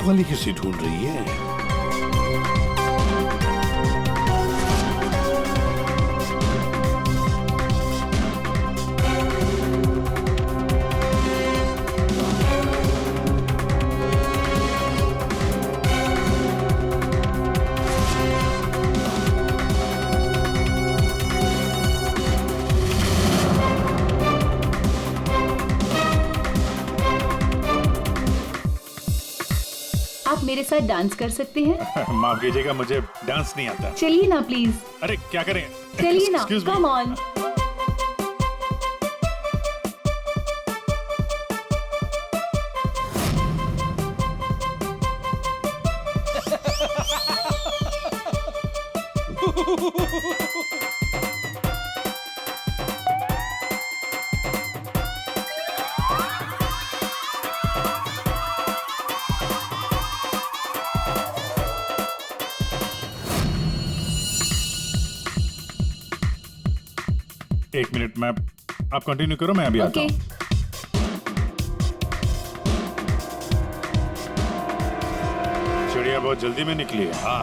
वाली किसी ढूंढ रही है? आप मेरे साथ डांस कर सकते हैं? माफ कीजिएगा, मुझे डांस नहीं आता। चलिए ना प्लीज। अरे क्या करें? चलिए ना, Excuse me. Come on. एक मिनट, मैं आप कंटिन्यू करो, मैं अभी आता ओके। हूँ। चिड़िया बहुत जल्दी में निकली है। हाँ,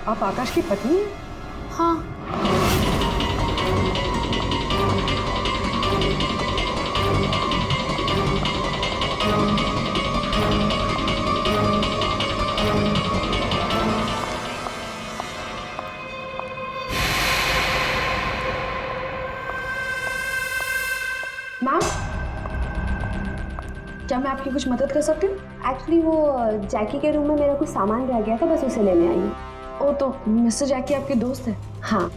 आप आकाश की पत्नी हैं? हाँ। मैम, क्या मैं आपकी कुछ मदद कर सकती हूँ? एक्चुअली वो जैकी के रूम में मेरा कुछ सामान रह गया था, बस उसे लेने आई हूँ। ओ, तो मिस्टर जैकी आपके दोस्त है? हाँ।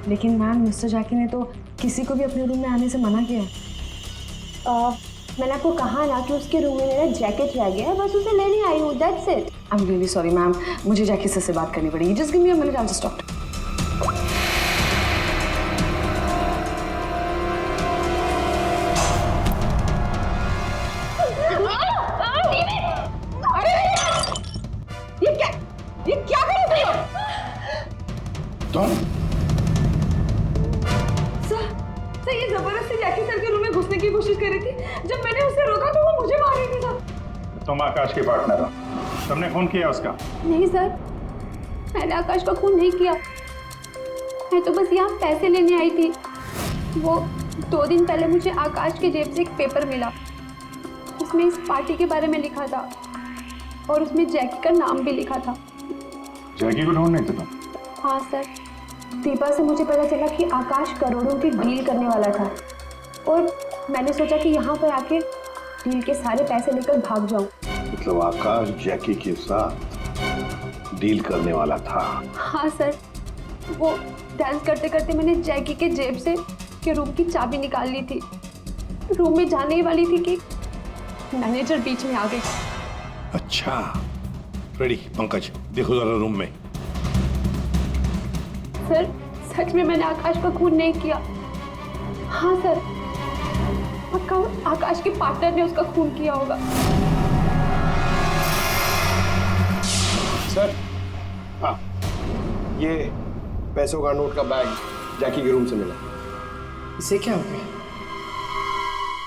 लेकिन मैम, मिस्टर जैकी ने तो किसी को भी अपने रूम में आने से मना किया है। मैंने आपको कहा ना कि उसके रूम में मेरा जैकेट रह गया है, बस उसे लेने आई हूँ, that's it. I am really sorry ma'am, मुझे जैकी सर से बात करनी पड़ेगी। Just give me a minute, I will just talk. ये क्या कर रहे हो तुम? सर, ये जबरदस्ती जैकी सर के रूम में घुसने की कोशिश कर रही थी। जब मैंने उसे रोका तो वो मुझे मार रही थी सर। तुम आकाश के पार्टनर हो, तुमने खून किया उसका? नहीं सर, मैंने आकाश का खून नहीं किया। मैं तो बस यहाँ पैसे लेने आई थी। वो 2 दिन पहले मुझे आकाश के जेब से एक पेपर मिला, उसमें इस पार्टी के बारे में लिखा था और उसमें जैकी का नाम भी लिखा था। जैकी को ढूंढ नहीं थे तुम? हाँ सर, दीपा से मुझे पता चला कि आकाश करोड़ों की डील करने वाला था और मैंने सोचा कि यहाँ पर आके डील के सारे पैसे लेकर भाग जाऊँ। मतलब आकाश जैकी के साथ डील करने वाला था? हाँ सर, वो डांस करते करते मैंने जैकी के जेब से के रूम की चाबी निकाल ली थी। रूम में जाने ही वाली थी कि मैनेजर बीच में आ गई। अच्छा, रेडी पंकज, देखो जरा रूम में। सर, सच में मैंने आकाश का खून नहीं किया। हाँ सर, पक्का आकाश के पार्टनर ने उसका खून किया होगा। सर, हाँ, ये पैसों का नोट का बैग जैकी के रूम से मिला। इसे क्या हो गया?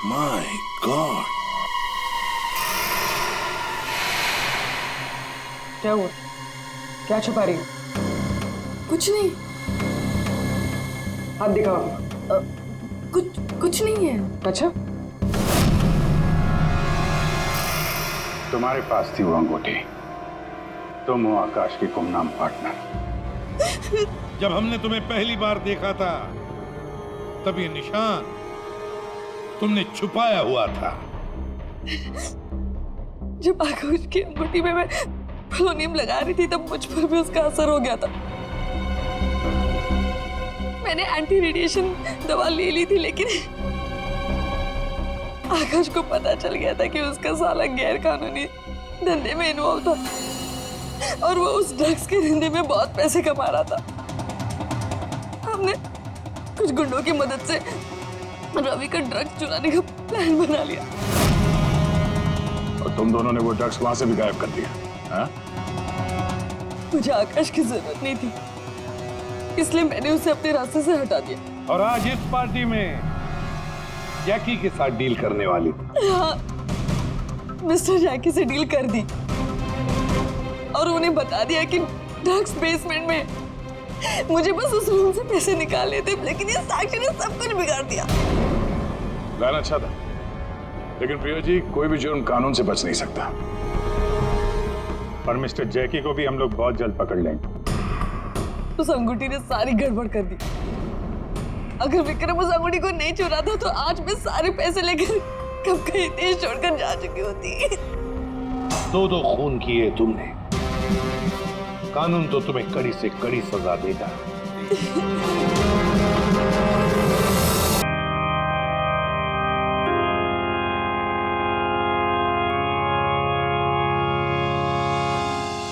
माय गॉड, क्या हुआ? क्या छुपा रही हो? कुछ नहीं। हाथ दिखाओ। कुछ नहीं है। अच्छा, तुम्हारे पास थी वो अंगूठी, तुम हो आकाश की गुमनाम पार्टनर। जब हमने तुम्हें पहली बार देखा था तब ये निशान तुमने छुपाया हुआ था। जब आकाश की अंगूठी में मैं पोलोनियम लगा रही थी तब मुझ पर भी उसका असर हो गया था। मैंने एंटी रेडिएशन दवा ले ली थी, लेकिन आकाश को पता चल गया था कि उसका साला गैर कानूनी धंधे में इन्वॉल्व था और वो उस ड्रग्स के धंधे में बहुत पैसे कमा रहा था। हमने कुछ गुंडों की मदद से रवि का ड्रग्स चुराने का प्लान बना लिया। और तुम दोनों ने वो ड्रग्स वहां से भी गायब कर दिया, हाँ? मुझे आकाश की जरूरत नहीं थी, इसलिए मैंने उसे अपने रास्ते से हटा दिया। और आज इस पार्टी में जैकी के साथ डील करने वाली थी। हाँ, मिस्टर जैकी से डील कर दी और उन्हें बता दिया कि ड्रग्स बेसमेंट में। मुझे बस उस रूम से पैसे निकालने थे, लेकिन ये साक्षी ने सब कुछ बिगाड़ दिया। प्लान अच्छा था, लेकिन प्रिया जी, कोई भी जुर्म कानून से बच नहीं सकता। और मिस्टर जैकी को भी हम लोग बहुत जल्द पकड़ लेंगे। उस अंगूठी ने सारी गड़बड़ कर दी। अगर विक्रम उस अंगूठी को नहीं चुरा था तो आज मैं सारे पैसे लेकर कब कहीं देश छोड़कर जा चुकी होती। दो खून किए तुमने, कानून तो तुम्हें कड़ी से कड़ी सजा देगा।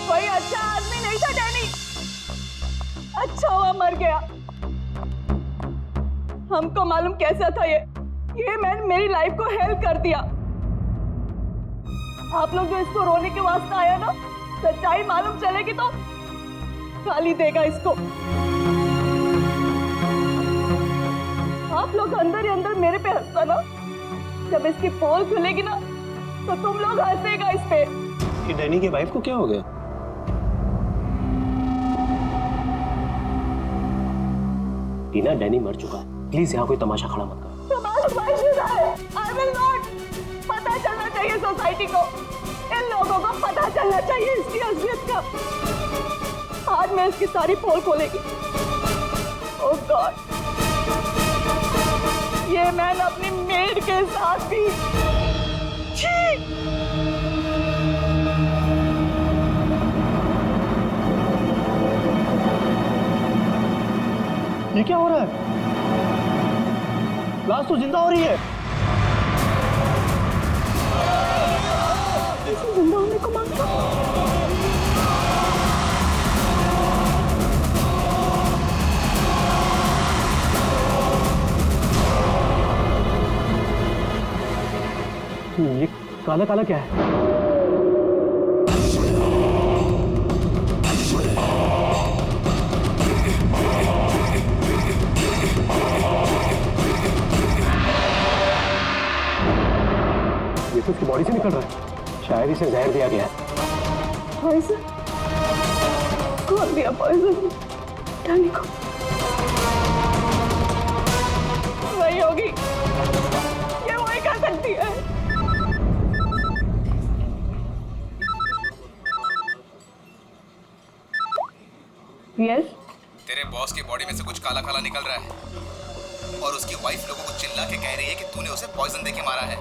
कोई अच्छा आदमी नहीं था डैनी, अच्छा हुआ मर गया। हमको मालूम कैसा था ये मैन मेरी लाइफ को हेल्प कर दिया। आप लोग जो इसको रोने के वास्ते आया ना, सच्चाई मालूम चलेगी तो गाली देगा इसको। आप लोग अंदर ही अंदर मेरे पे हंसता ना, जब इसकी पोल खुलेगी ना तो तुम लोग हंसेगा इस पे। कि डैनी के वाइफ को क्या हो गया? टीना, डैनी मर चुका है, प्लीज यहाँ कोई तमाशा खड़ा मत कर। I will not। पता चलना चाहिए सोसाइटी को, इन लोगों को पता चलना चाहिए इसकी असलियत का। आज मैं इसकी सारी पोल खोलेगी। ओह गॉड, ये मैन अपनी मेड के साथ भी। छी! ये क्या हो रहा है? लाश तो जिंदा हो रही है। जिंदा होने को मांगता। ये काला काला क्या है? ये तो उसकी बॉडी से निकल रहा है, शायद इसे जहर दिया गया है। पॉइजन? कौन दिया पॉइजन डैनी को? वही होगी, ये वही कर सकती है। यस, तेरे बॉस की बॉडी में से कुछ काला काला निकल रहा है और उसकी वाइफ लोगों को चिल्ला के कह रही है कि तूने उसे पॉइजन देके मारा है।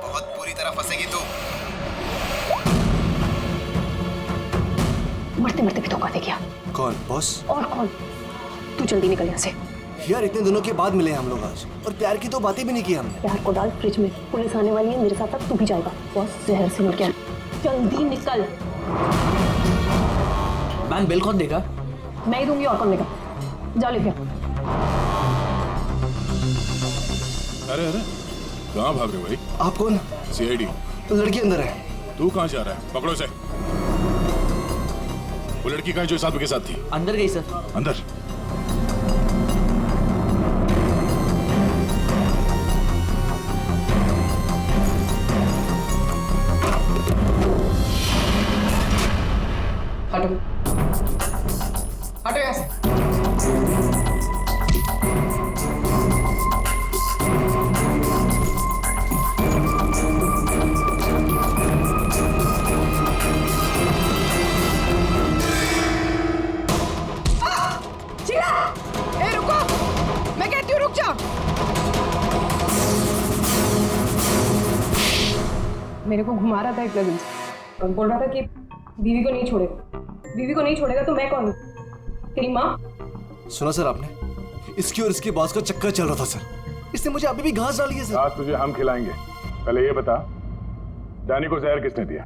बहुत बुरी तरह फंसेगी तू। मरते मरते भी धोखा दे गया। कौन बॉस? और कौन? तू जल्दी निकल यहाँ से। यार इतने दिनों के बाद मिले हम लोग आज, और प्यार की तो बातें भी नहीं की हमने। प्यार को डाल फ्रिज में, पुलिस आने वाली है, मेरे साथ साथ तू भी जाएगा। बॉस जहर से मर गया, जल्दी निकल। मैम बिल कौन देगा? मैं ही दूंगी, और कौन देगा? जाओ लेके। अरे अरे, कहाँ भाग रहे हो भाई? आप कौन? सीआईडी। लड़की अंदर है। तू कहाँ जा रहा है? पकड़ो इसे। वो लड़की कहाँ जो इस आदमी के साथ थी? अंदर गई सर। अंदर? हटो, हटो यहाँ से। मेरे को घुमा रहा था एक लगन से और बोल रहा था कि बीवी को नहीं छोड़ेगा, बीवी को नहीं छोड़ेगा तो मैं कौन हूँ? तेरी माँ? सुना सर आपने? इसकी और इसके बॉस का चक्कर चल रहा था सर, इसने मुझे अभी भी घास डाली है सर। आज तुझे हम खिलाएंगे। पहले ये बता, डैनी को जहर किसने दिया?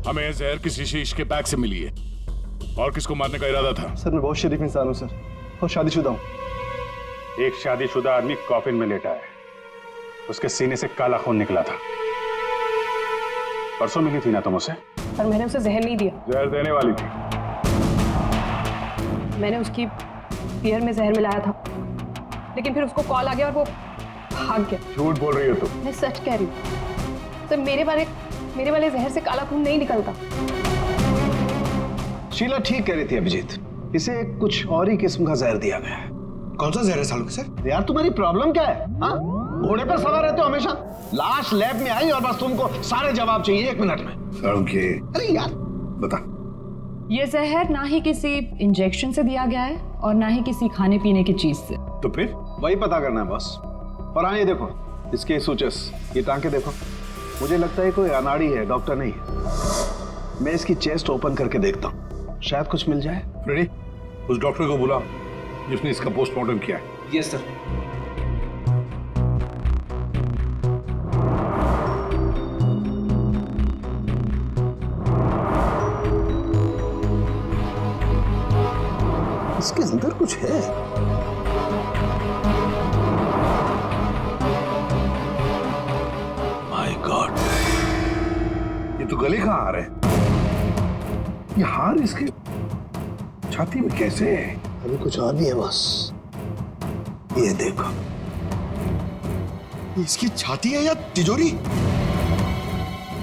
हमें जहर किसी शीश के बैग से मिली है। और किसको मारने का इरादा था? सर मैं बहुत शरीफ इंसान हूँ सर, और शादीशुदा हूँ। एक शादीशुदा आदमी कॉफिन में लेटा है, उसके सीने से काला खून निकला था। परसों मिली थी ना तुम उसे? पर मैंने उसे जहर नहीं दिया। जहर देने वाली थी। मैंने उसकी बियर में जहर मिलाया था, लेकिन फिर उसको कॉल आ गया और वो भाग गया। झूठ बोल रही हो तुम। मैं सच कह रही हूँ सर, मेरे वाले जहर से काला खून नहीं निकलता। शीला ठीक कह रही थी अभिजीत, इसे कुछ और ही किस्म का जहर दिया गया है। कौन सा जहर है सालों के सर? यार तुम्हारी प्रॉब्लम क्या है? हाँ, घोड़े पर सवार रहते हो हमेशा। लाश लैब में आई और बस तुमको सारे जवाब चाहिए 1 मिनट में। अरे यार बता। ये जहर ना ही किसी इंजेक्शन से दिया गया है और ना ही किसी खाने पीने की चीज से। तो फिर वही पता करना है बॉस। और हाँ, ये देखो इसके सूचस, ये टांके देखो। मुझे लगता है कोई अनाड़ी है, डॉक्टर नहीं है। मैं इसकी चेस्ट ओपन करके देखता हूँ, शायद कुछ मिल जाए। रेडी? उस डॉक्टर को बुलाओ जिसने इसका पोस्टमार्टम किया है। Yes sir. इसके अंदर कुछ है। माय गॉड, ये तो गले का हार है। ये हार इसके छाती में कैसे है? अभी कुछ और भी है बॉस, ये देखो। इसकी छाती है या तिजोरी?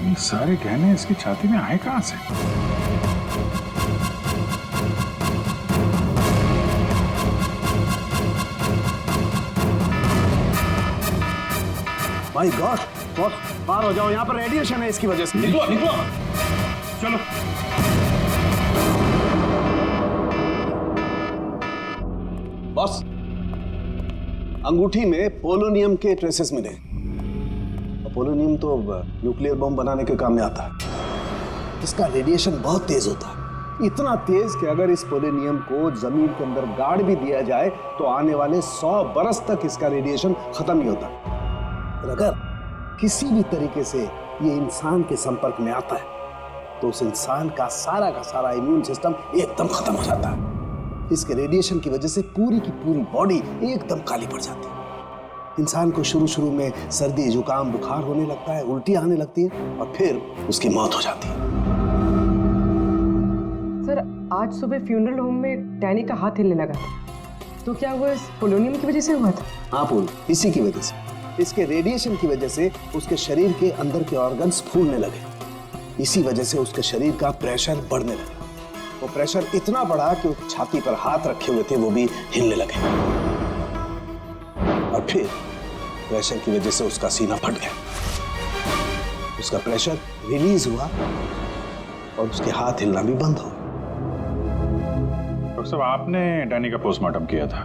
ये सारे गहने इसकी छाती में आए कहां से? माय गॉड बॉस, बाहर हो जाओ, यहाँ पर रेडिएशन है इसकी वजह से। निकलो निकलो, चलो। बॉस, अंगूठी में पोलोनियम के ट्रेसेस मिले। पोलोनियम तो न्यूक्लियर बम बनाने के काम में आता है। इसका रेडिएशन बहुत तेज होता है, इतना तेज कि अगर इस पोलोनियम को जमीन के अंदर गाड़ भी दिया जाए तो आने वाले 100 बरस तक इसका रेडिएशन खत्म नहीं होता। और अगर किसी भी तरीके से ये इंसान के संपर्क में आता है तो उस इंसान का सारा इम्यून सिस्टम एकदम खत्म हो जाता है। इसके रेडिएशन की वजह से पूरी की पूरी बॉडी एकदम काली पड़ जाती है। इंसान को शुरू में सर्दी, जुकाम, बुखार होने लगता है, उल्टी आने लगती है और फिर उसकी मौत हो जाती है। सर, आज सुबह फ्यूनरल होम में डैनी का हाथ हिलने लगा, तो क्या वो इस पोलोनियम की वजह से हुआ था? हाँ पूल, इसी की वजह से, इसके रेडिएशन की वजह से उसके शरीर के अंदर के ऑर्गन्स फूलने लगे। इसी वजह से उसके शरीर का प्रेशर बढ़ने लगा। वो प्रेशर इतना बढ़ा कि उसकी छाती पर हाथ रखे हुए थे वो भी हिलने लगे। और फिर प्रेशर की वजह से उसका सीना फट गया, उसका प्रेशर रिलीज हुआ और उसके हाथ हिलना भी बंद हो गया। डॉक्टर साहब, आपने डैनी का पोस्टमार्टम किया था,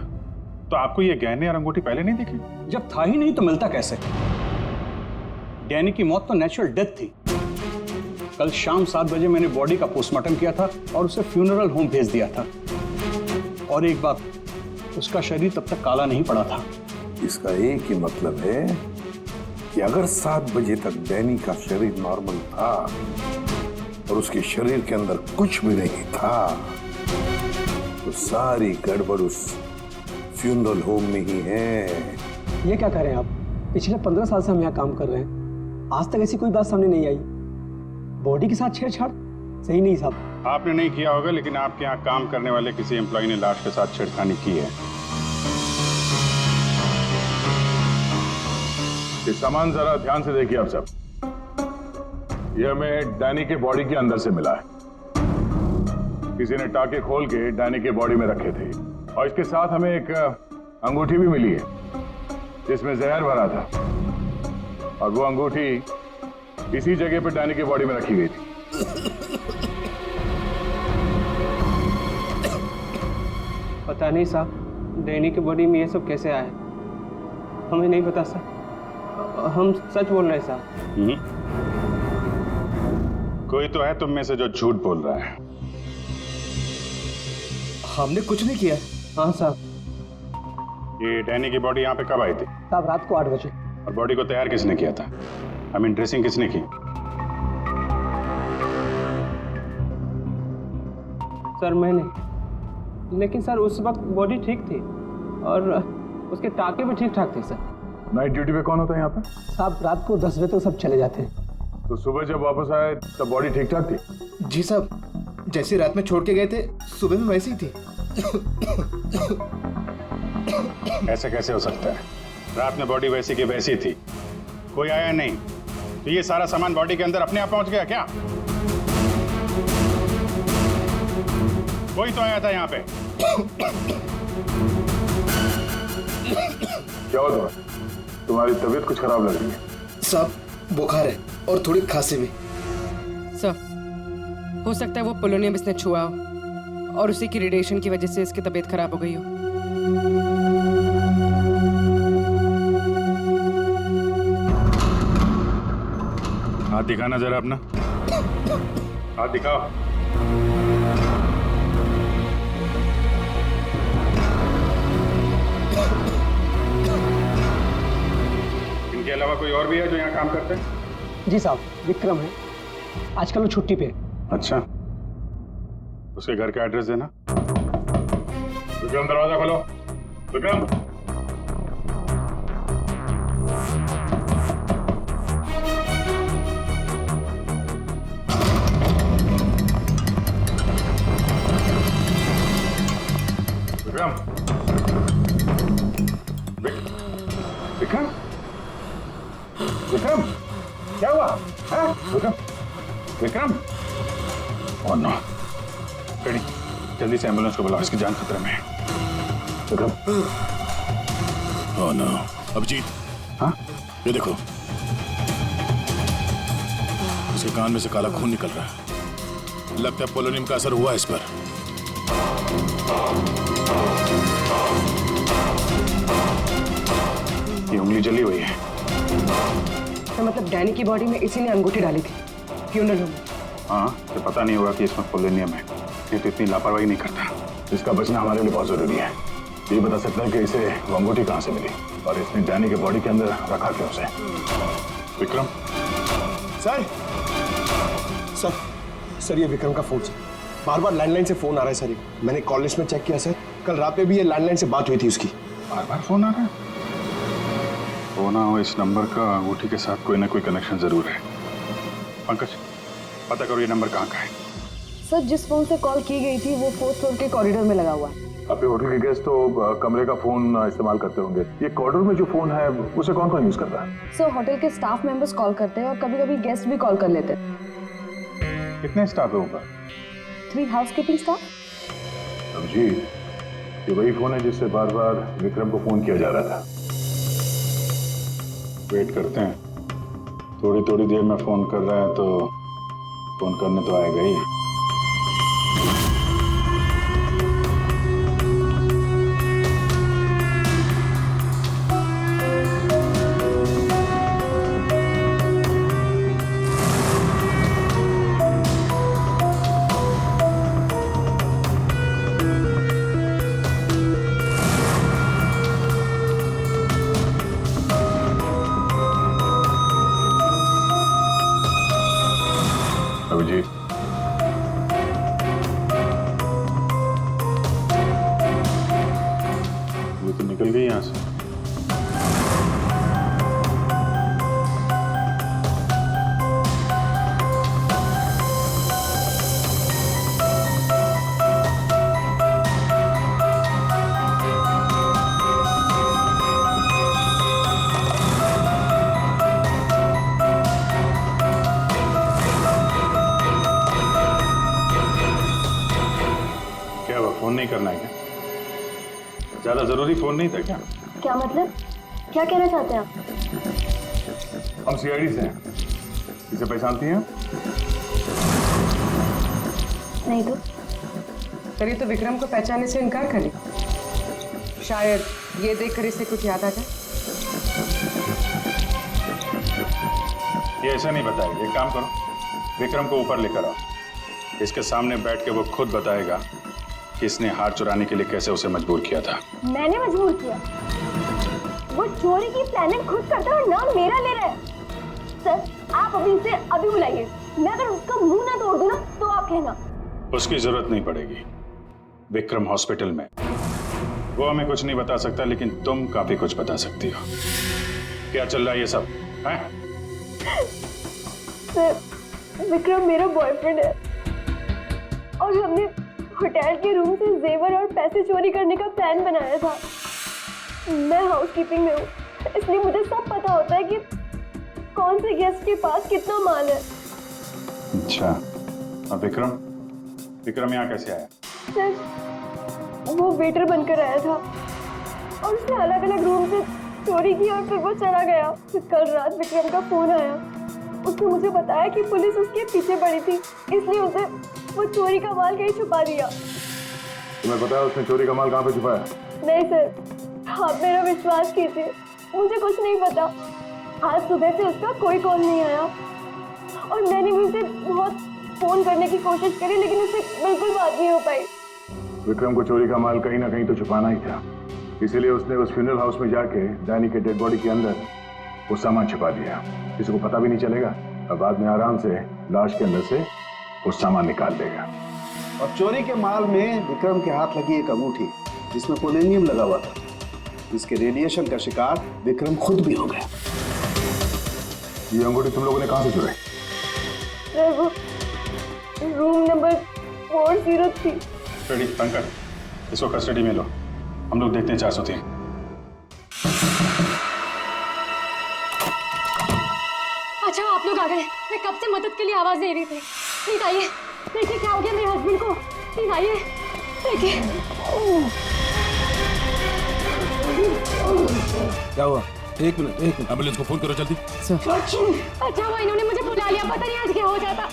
तो आपको ये गहने और अंगूठी पहले नहीं दिखी? जब था ही नहीं तो मिलता कैसे? डैनी की मौत तो नेचुरल डेथ थी। कल शाम 7 बजे मैंने बॉडी का पोस्टमार्टम किया था और उसे फ्यूनरल होम भेज दिया था। और एक बात, उसका शरीर तब तक काला नहीं पड़ा था। इसका एक ही मतलब है कि अगर 7 बजे तक डैनी का शरीर नॉर्मल था और उसके शरीर के अंदर कुछ भी नहीं था, तो सारी गड़बड़ उस फ्यूनरल होम में ही है। ये क्या कह रहे हैं आप? पिछले 15 साल से हम यहाँ काम कर रहे हैं, आज तक ऐसी कोई बात सामने नहीं आई। बॉडी के साथ छेड़छाड़ सही नहीं साहब। आपने नहीं किया होगा, लेकिन आपके यहाँ काम करने वाले किसी एम्प्लॉय ने लाश के साथ छेड़खानी की है। ये सामान जरा ध्यान से देखिए आप सब। ये हमें डैनी के बॉडी के अंदर से मिला है। किसी ने टाके खोल के डैनी के बॉडी में रखे थे और इसके साथ हमें एक अंगूठी भी मिली है जिसमें जहर भरा था, और वो अंगूठी इसी जगह पे डैनी के बॉडी में रखी गई थी। पता नहीं साहब, डैनी की बॉडी में ये सब कैसे आया, हमें नहीं पता सर। हम सच बोल रहे हैं साहब। कोई तो है तुम में से जो झूठ बोल रहा है। हमने कुछ नहीं किया। हाँ साहब। ये डैनी की बॉडी यहाँ पे कब आई थी? साहब रात को 8 बजे। और बॉडी को तैयार किसने किया था? आई मीन ड्रेसिंग किसने की? सर मैंने, लेकिन सर उस वक्त बॉडी ठीक थी और उसके टाके भी ठीक ठाक थे सर। नाइट ड्यूटी पे कौन होता है यहाँ पे? साहब रात को 10 बजे तक सब चले जाते हैं, तो सुबह जब वापस आए तब बॉडी ठीक ठाक थी? जी साहब, जैसे रात में छोड़ के गए थे सुबह में वैसी ही थी। ऐसे कैसे हो सकता है? रात में बॉडी वैसी की वैसी थी, कोई आया नहीं, तो ये सारा सामान बॉडी के अंदर अपने आप पहुंच गया क्या? कोई तो आया था यहाँ पे। क्या हुआ तुम्हारी तबीयत कुछ खराब लग रही है? साहब बुखार है और थोड़ी खांसी भी। सर, हो सकता है वो पोलोनियम इसने छुआ हो और उसी की रेडिएशन की वजह से इसकी तबीयत खराब हो गई हो। हाथ दिखाना जरा अपना, हाथ दिखाओ। इनके अलावा कोई और भी है जो यहाँ काम करते हैं? जी साहब, विक्रम है, आजकल वो छुट्टी पे है। अच्छा, उसके घर का एड्रेस देना। विक्रम दरवाजा खोलो। विक्रम, विक्रम, विक्रम, विक्रम, क्या हुआ? Vikram, Vikram, oh no, ready, जल्दी से एम्बुलेंस को बुलाओ, इसकी जान खतरे में है। विक्रम, ओह नो, अभिजीत, हाँ, ये देखो, इसके कान में से काला खून निकल रहा है, लगता है पोलोनियम का असर हुआ इस पर। ये उंगली जली हुई है। तो मतलब डैनी की बॉडी में इसी ने अंगूठी डाली थी फ्यूनरल होम में। हाँ, तो पता नहीं होगा कि इसमें पोलोनियम है, ये तो इतनी लापरवाही नहीं करता। इसका बचना हमारे लिए बहुत जरूरी है। ये बता सकता है कि इसे वो अंगूठी कहाँ से मिली और इसने डैनी के बॉडी के अंदर रखा क्यों उसे? विक्रम, सर ये विक्रम का फोन, सर बार बार लैंडलाइन से फोन आ रहा है सर। मैंने कॉल लिस्ट में चेक किया सर, कल रात में भी ये लैंडलाइन से बात हुई थी उसकी। बार बार फोन आ रहा है? हो ना हो, इस नंबर का अंगूठी के साथ कोई ना कोई कनेक्शन जरूर है। पंकज, पता करो ये नंबर कहाँ का है। सर, जिस फोन से कॉल की गई थी वो 4th फ्लोर के कॉरिडोर में लगा हुआ है। आपके होटल के गेस्ट तो कमरे का फोन इस्तेमाल करते होंगे। ये कॉरिडोर में जो फोन है उसे कौन कौन यूज करता है? सर, होटल के स्टाफ मेंबर्स कॉल करते हैं और कभी कभी गेस्ट भी कॉल कर लेते हैं। कितने स्टाफ है ऊपर? 3 हाउसकीपिंग स्टाफ। अभिजीत, ये वही फोन है जिससे बार बार विक्रम को फोन किया जा रहा था। वेट करते हैं, थोड़ी थोड़ी देर में फोन कर रहा है तो फोन करने तो आएगा ही। अभिजीत, ये तो निकल गई यहाँ से। फोन नहीं करना है क्या? ज्यादा जरूरी फोन नहीं था क्या? क्या मतलब? क्या कहना चाहते हैं आप? हम सीआईडी से हैं। इसे पहचानती हैं? नहीं तो। सर, ये तो विक्रम को पहचानने से इनकार कर रही। शायद ये देखकर इसे कुछ याद आ जाए। ये ऐसा नहीं बताएगा। एक काम करो, विक्रम को ऊपर लेकर आओ, इसके सामने बैठ के वो खुद बताएगा कि इसने हार चुराने के लिए कैसे उसे मजबूर किया था। मैंने मजबूर किया? वो चोरी की प्लानिंग खुद करता है और नाम मेरा ले रहा है। सर, आप अभी इसे अभी बुलाइए। मैं अगर उसका मुंह ना तोड़ दूं ना तो आप कहना। उसकी जरूरत नहीं पड़ेगी। विक्रम हॉस्पिटल में, वो हमें कुछ नहीं बता सकता, लेकिन तुम काफी कुछ बता सकती हो। क्या चल रहा है ये सब? हैं? सर विक्रम मेरा बॉयफ्रेंड है और हमने होटल के रूम से जेवर और पैसे चोरी करने का प्लान बनाया था। मैं हाउसकीपिंग में हूँ, इसलिए मुझे सब पता होता है कि कौन से गेस्ट के पास कितना माल है। अच्छा, अब विक्रम यहाँ कैसे आया? सर वो वेटर बनकर आया था और उसने अलग अलग रूम से चोरी की और फिर वो चला गया। फिर कल रात विक्रम का फोन आया, उसने मुझे बताया कि पुलिस उसके पीछे पड़ी थी, इसलिए उसे वो चोरी का माल कहीं छुपा दिया। तुम्हें पता है उसने चोरी का माल कहाँ पे छुपाया? नहीं सर, आप मेरा विश्वास कीजिए, मुझे कुछ नहीं पता। आज सुबह से उसका कोई कॉल नहीं आया और मैंने भी उसे बहुत फोन करने की कोशिश करी लेकिन उससे बिल्कुल बात नहीं हो पाई। विक्रम को चोरी का माल कहीं ना कहीं तो छुपाना ही था, इसीलिए उसने उस फ्यूनरल हाउस में जाके डैनी के डेड बॉडी के अंदर वो सामान छुपा दिया। किसी को पता भी नहीं चलेगा और बाद में आराम से लाश के अंदर से वो सामान निकाल देगा। और चोरी के माल में विक्रम के हाथ लगी एक अंगूठी जिसमें पोलोनियम लगा हुआ था, जिसके रेडिएशन का शिकार विक्रम खुद भी हो गया। ये अंगूठी तुम लोगों ने कहां से चुराई? सर वो रूम नंबर 403। रेडी पंकज, इसको कस्टडी में लो, हम लोग देखते हैं 403। अच्छा आप लोग आ गए, मैं कब से मदद के लिए आवाज दे रही थी। प्लीज आइए, देखिए क्या हो गया मेरे हस्बैंड को। प्लीज आइए, देखिए। क्या हुआ? एक मिनट, एम्बुलेंस को फोन करो जल्दी। अच्छा वो इन्होंने मुझे बुला लिया, पता नहीं आज क्या हो जाता।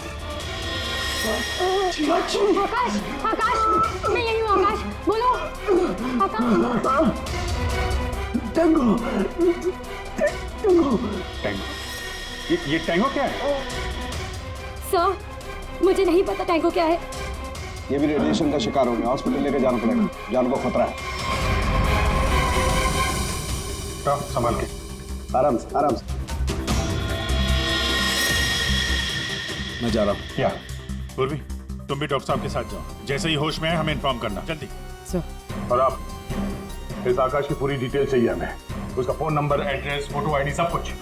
आकाश, आकाश, मैं यही हूँ। आकाश बोलो। आकाश। टैंगो, टैंगो, ये टैंगो क्या है? सर मुझे नहीं पता टैंगो क्या है। ये भी रेडिएशन का शिकार हो गया, हॉस्पिटल लेके जाना पड़ेगा, जान को खतरा है। संभाल के, आराम से, आराम से। मैं जा रहा हूँ। क्या पूर्वी, तुम भी डॉक्टर साहब के साथ जाओ, जैसे ही होश में आए हमें इन्फॉर्म करना, जल्दी। सर और आप इस आकाश की पूरी डिटेल चाहिए हमें, उसका phone number, address, photo ID, सब कुछ।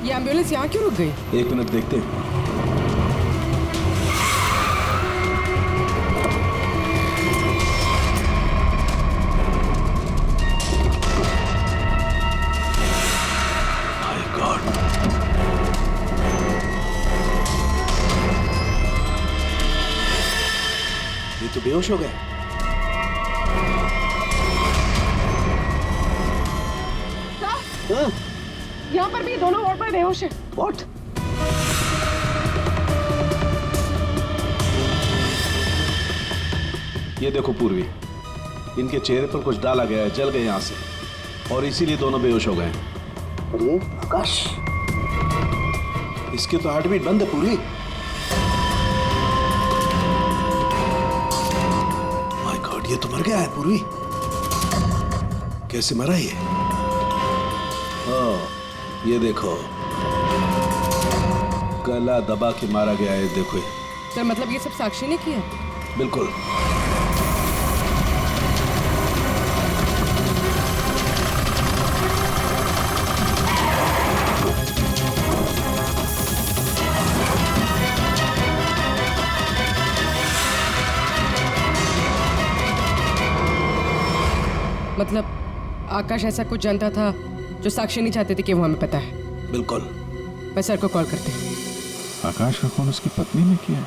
ये एम्बुलेंस यहाँ क्यों रुक गई? एक मिनट देखते हैं। My God. ये तो बेहोश हो गए। यहाँ पर भी दोनों वार्ड में बेहोश है। What? ये देखो पूर्वी, इनके चेहरे पर कुछ डाला गया है, जल गए यहां से, और इसीलिए दोनों बेहोश हो गए। अरे आकाश, इसके तो हार्ट बीट बंद है पूर्वी। माय गॉड, ये तो मर गया है पूर्वी। कैसे मरा ये? ये देखो, गला दबा के मारा गया है, देखो। सर मतलब ये सब साक्षी ने किया? बिल्कुल। मतलब आकाश ऐसा कुछ जानता था जो साक्षी नहीं चाहते थे कि वो हमें पता है। बिल्कुल। मैं सर को कॉल करते हैं। आकाश का खून उसकी पत्नी ने किया है?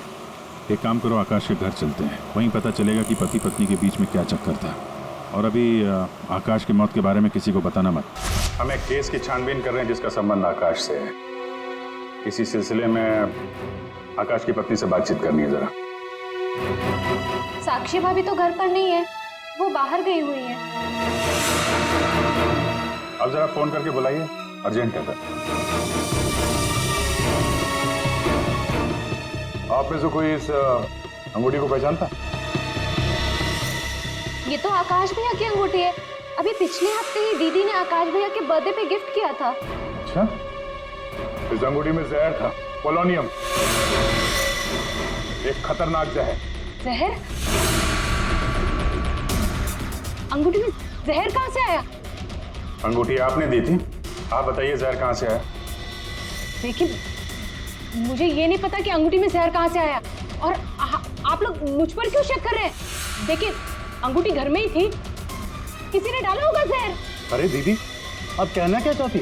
एक काम करो, आकाश के घर चलते हैं, वहीं पता चलेगा कि पति पत्नी के बीच में क्या चक्कर था। और अभी आकाश की मौत के बारे में किसी को बताना मत। हम एक केस की छानबीन कर रहे हैं जिसका संबंध आकाश से है। इसी सिलसिले में आकाश की पत्नी से बातचीत करनी है जरा। साक्षी भाभी तो घर पर नहीं है, वो बाहर गई हुई है। अब जरा फोन करके बुलाइए, अर्जेंट है। आप में से कोई इस अंगूठी को पहचानता? ये तो आकाश भैया की अंगूठी है। अभी पिछले हफ्ते ही दीदी ने आकाश भैया के बर्थडे पे गिफ्ट किया था। अच्छा, इस अंगूठी में जहर था, पोलोनियम, एक खतरनाक जहर। जहर? अंगूठी में जहर कहाँ से आया? अंगूठी आपने दी थी, आप बताइए जहर कहाँ से आया? देखिए, मुझे ये नहीं पता कि अंगूठी में जहर कहाँ से आया, और आप लोग मुझ पर क्यों शक कर रहे हैं? देखिए, अंगूठी घर में ही थी, किसी ने डाला होगा जहर। अरे दीदी, अब कहना क्या चाहती?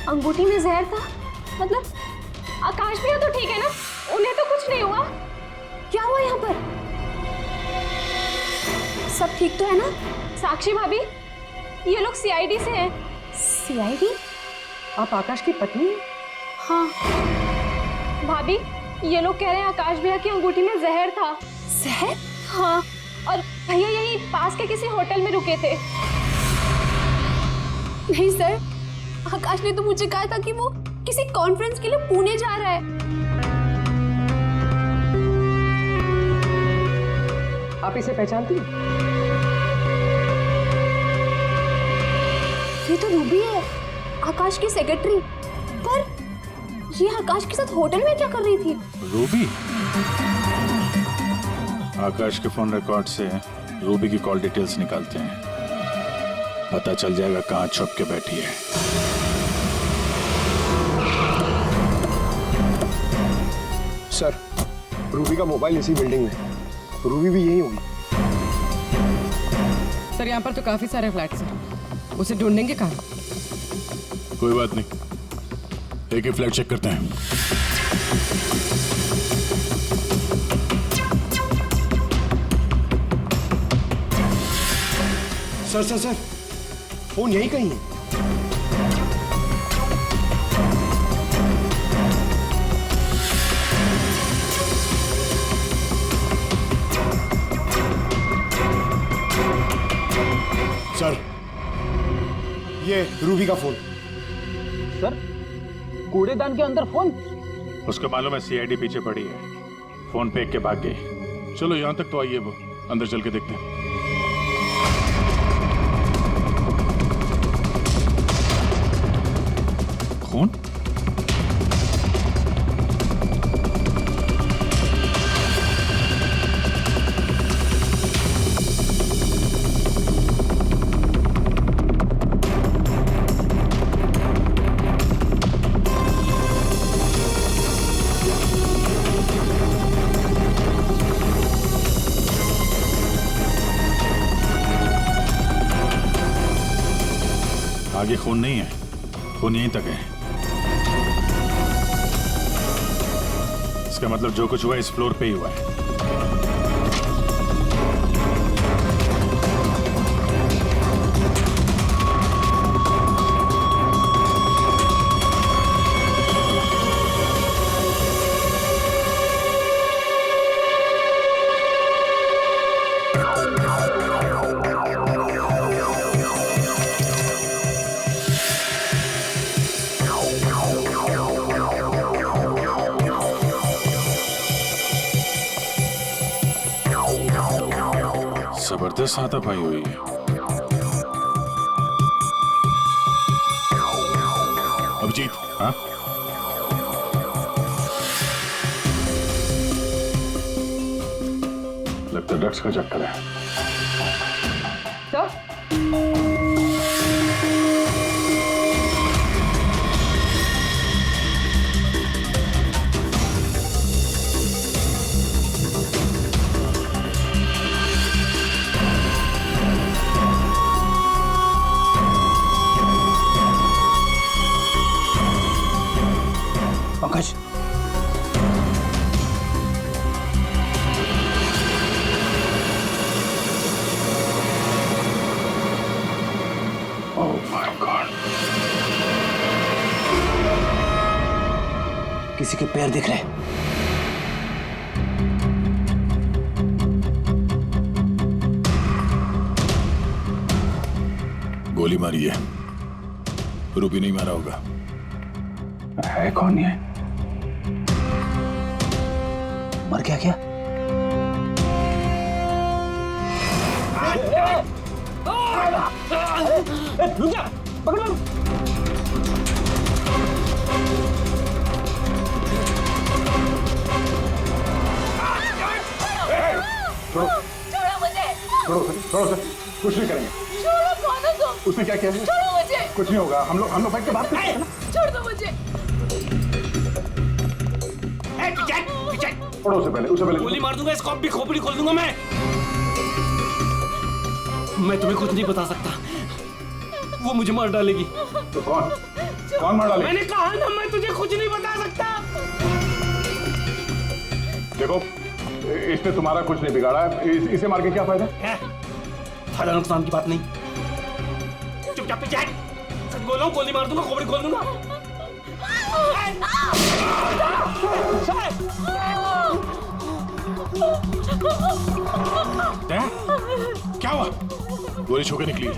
अंगूठी में जहर था मतलब आकाश भैया तो ठीक है ना, उन्हें तो कुछ नहीं हुआ? क्या हुआ यहाँ पर? सब ठीक तो है ना? साक्षी भाभी, ये लोग सीआईडी से हैं। सीआईडी? आप आकाश की पत्नी हैं? हाँ भाभी, ये लोग कह रहे हैं आकाश भैया की अंगूठी में जहर था। जहर? हाँ, और भैया यही पास के किसी होटल में रुके थे। नहीं सर, आकाश ने तो मुझे कहा था कि वो किसी कॉन्फ्रेंस के लिए पुणे जा रहा है। आप इसे पहचानती हैं? ये तो रूबी है, आकाश की सेक्रेटरी। पर ये आकाश के साथ होटल में क्या कर रही थी? रूबी? आकाश के फोन रिकॉर्ड से रूबी की कॉल डिटेल्स निकालते हैं, पता चल जाएगा कहाँ छुप के बैठी है। सर, रूबी का मोबाइल इसी बिल्डिंग में, रूबी भी यही होगी। सर, यहाँ पर तो काफी सारे फ्लैट्स हैं, उसे ढूंढेंगे कहाँ? कोई बात नहीं, एक ही फ्लैट चेक करते हैं। सर, फोन यही कहीं है। सर, ये रूबी का फोन। सर, कूड़ेदान के अंदर फोन? उसको मालूम है सीआईडी पीछे पड़ी है, फोन फेंक के भाग गई। चलो यहाँ तक तो आइए, वो अंदर चल के देखते हैं। कौन? आगे खून नहीं है, खून यहीं तक है। इसका मतलब जो कुछ हुआ इस फ्लोर पे ही हुआ है। जबरदस्त हाथापाई हुई है। अभिजीत, हाँ? लगता ड्रग्स का चक्कर है। Sir, Pankaj, oh my God, किसी के पैर दिख रहे हैं। गोली मारी है, रूबी नहीं मारा होगा। है कौन ये? मर गया क्या? रुक जा, पकड़। छोड़ो मुझे। छोड़ो सर, कुछ नहीं करेंगे। छोड़ो, कौन हो तुम? उसने क्या किया है? छोड़ो मुझे। कुछ नहीं होगा, हम लोग बैठ के बात करते हैं ना। छोड़ दो मुझे। छोड़ो उसे पहले। गोली मार दूंगा, इसको भी खोपड़ी खोल दूंगा मैं तुम्हें कुछ नहीं बता सकता, वो मुझे मार डालेगी। तो कौन मार डालेगी? मैंने कहा ना, मैं तुझे कुछ नहीं बता सकता। देखो, इसने तुम्हारा कुछ नहीं बिगाड़ा है, इसे मार के क्या फायदा? फायदा नुकसान की बात नहीं, चुपचाप पीछे हट। सच बोल रहा हूँ, गोली मार दूंगा, खोपड़ी खोल दूंगा। क्या हुआ? गोली छूके निकली है।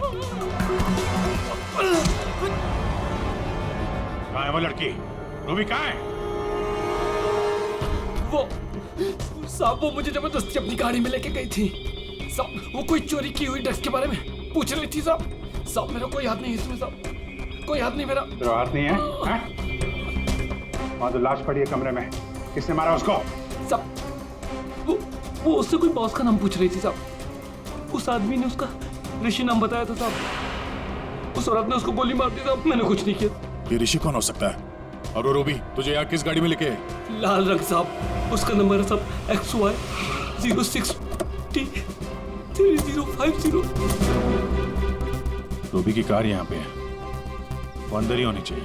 कहाँ है वो लड़की? रूबी कहाँ है? वो साहब, वो मुझे जबरदस्ती अपनी गाड़ी में लेके गई थी साहब। वो कोई चोरी की हुई ड्रग्स के बारे में पूछ रही थी साहब। मेरा कोई हाथ नहीं है इसमें साहब, कोई हाथ नहीं मेरा। तेरा हाथ नहीं है? वहाँ तो लाश पड़ी है कमरे में, किसने मारा उसको? साहब, वो उससे कोई बॉस का नाम पूछ रही थी साहब। उस आदमी ने उसका ऋषि नाम बताया था साहब। उस औरत ने उसको गोली मार दी साहब, मैंने कुछ नहीं किया। ये ऋषि कौन हो सकता है? और वो रूबी तुझे यहाँ किस गाड़ी में लेके? लाल रंग साहब, उसका नंबर है साहब XY 06T 3050। रूबी की कार यहाँ पे है, वो अंदर ही होनी चाहिए।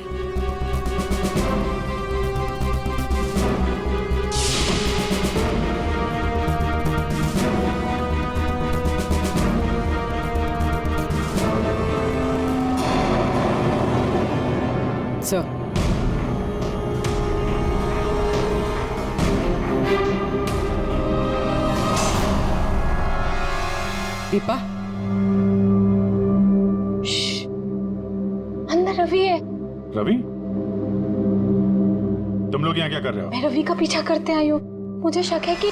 सर, दीपा, अंदर रवि है। रवि, तुम लोग यहाँ क्या कर रहे हो? मैं रवि का पीछा करते आई हूँ, मुझे शक है कि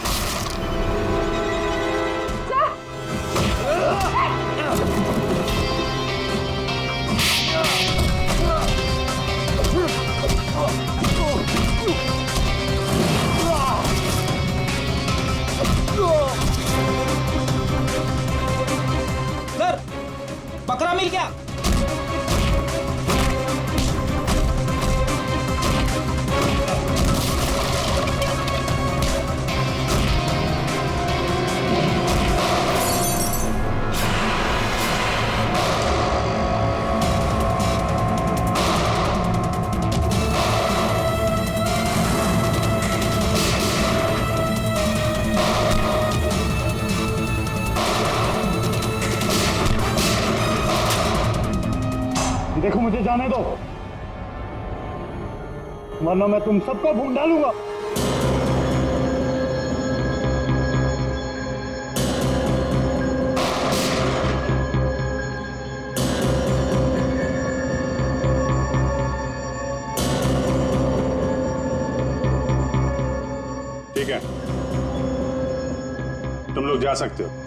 सर, बकरा मिल गया। देखो, मुझे जाने दो, वरना मैं तुम सबको भून डालूंगा। ठीक है, तुम लोग जा सकते हो।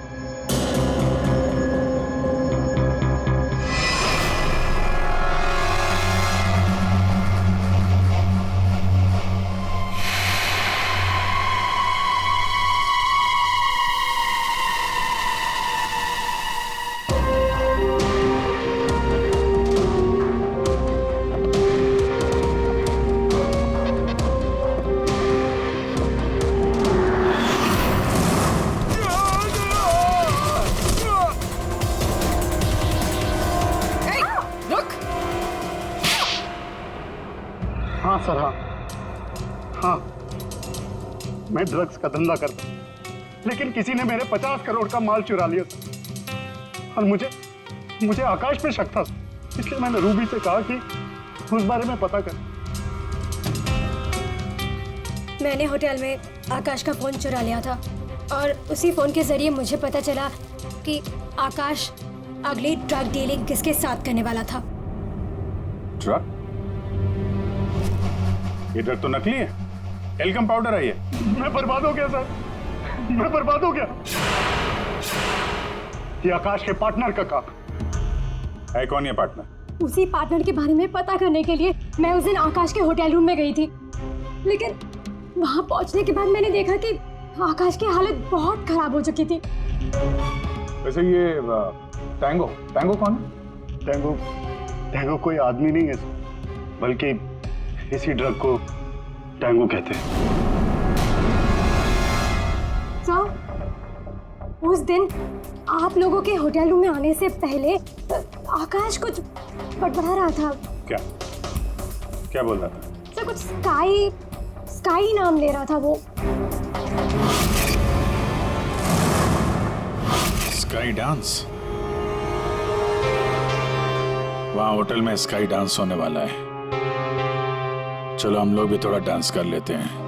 हाँ सर, हाँ, मैं ड्रग्स का धंधा करता हूँ, लेकिन किसी ने मेरे 50 करोड़ का माल चुरा लिया था और मुझे आकाश पे शक था, इसलिए मैंने रूबी से कहा कि उस बारे में पता कर। मैंने होटल में आकाश का फोन चुरा लिया था और उसी फोन के जरिए मुझे पता चला कि आकाश अगली ड्रग डीलिंग किसके साथ करने वाला था। ड्रग? ये ड्रग तो नकली है, एल्कम पाउडर है ये। मैं बर्बाद हो गया सर, मैं बर्बाद हो गया। ये आकाश के पार्टनर का काम है। कौन ये पार्टनर? उसी पार्टनर के बारे में पता करने के लिए मैं उस दिन आकाश के होटल रूम में गई थी, लेकिन वहां पहुंचने के बाद मैंने देखा कि आकाश की हालत बहुत खराब हो चुकी थी। वैसे ये टैंगो टैंगो कौन है? टैंगो कोई आदमी नहीं है, बल्कि इसी ड्रग को टैंगो कहते हैं। सर, उस दिन आप लोगों के होटल रूम में आने से पहले आकाश कुछ बड़बड़ा रहा था। क्या क्या बोल रहा था? सर, कुछ स्काई नाम ले रहा था वो। Sky dance? वहां होटल में स्काई डांस होने वाला है। चलो हम लोग भी थोड़ा डांस कर लेते हैं।